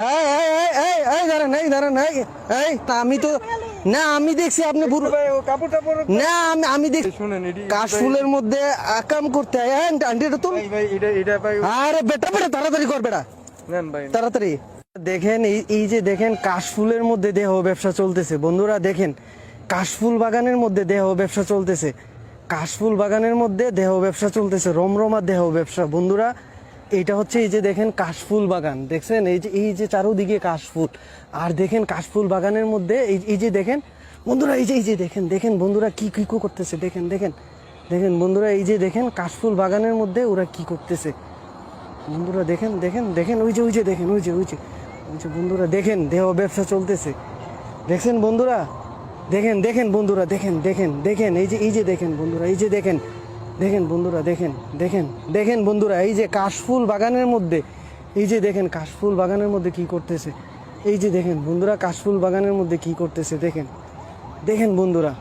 এই এই এই এই এই দাঁড়ান, এই দাঁড়ান, এই এই তা আমি তো না, আমি দেখছি আপনি বুড়ো ভাই ও কাপড় টাপড় না, আমি দেখছি শুনেন এডি কাশফুলের মধ্যে আকাম করতে হয়। আন্টি এটা তো ভাই ভাই এটা ভাই আরে বেটা বেটা তাড়াতাড়ি কর বেটা, নেন ভাই তাড়াতাড়ি দেখেন। এই যে দেখেন কাশফুলের মধ্যে দেহ ব্যবসা চলতেছে বন্ধুরা, দেখেন কাশফুল বাগানের মধ্যে দেহ ব্যবসা চলতেছে, কাশফুল বাগানের মধ্যে দেহ ব্যবসা চলতেছে, রমরমা দেহ ব্যবসা বন্ধুরা। এটা হচ্ছে এই যে দেখেন কাশফুল বাগান, দেখছেন এই যে চারোদিকে কাশফুল। আর দেখেন কাশফুল বাগানের মধ্যে এই যে দেখেন বন্ধুরা, এই যে দেখেন দেখেন বন্ধুরা কি কি করতেছে, দেখেন দেখেন দেখেন বন্ধুরা, এই যে দেখেন কাশফুল বাগানের মধ্যে ওরা কি করতেছে বন্ধুরা, দেখেন দেখেন দেখেন ওই যে দেখেন ওই যে বন্ধুরা দেখেন দেহ ব্যবসা চলতেছে, দেখছেন বন্ধুরা, দেখেন দেখেন বন্ধুরা, দেখেন দেখেন দেখেন এই যে দেখেন বন্ধুরা, এই যে দেখেন দেখেন বন্ধুরা, দেখেন দেখেন দেখেন বন্ধুরা, এই যে কাশফুল বাগানের মধ্যে এই যে দেখেন কাশফুল বাগানের মধ্যে কি করতেছে, এই যে দেখেন বন্ধুরা কাশফুল বাগানের মধ্যে কি করতেছে, দেখেন দেখেন বন্ধুরা।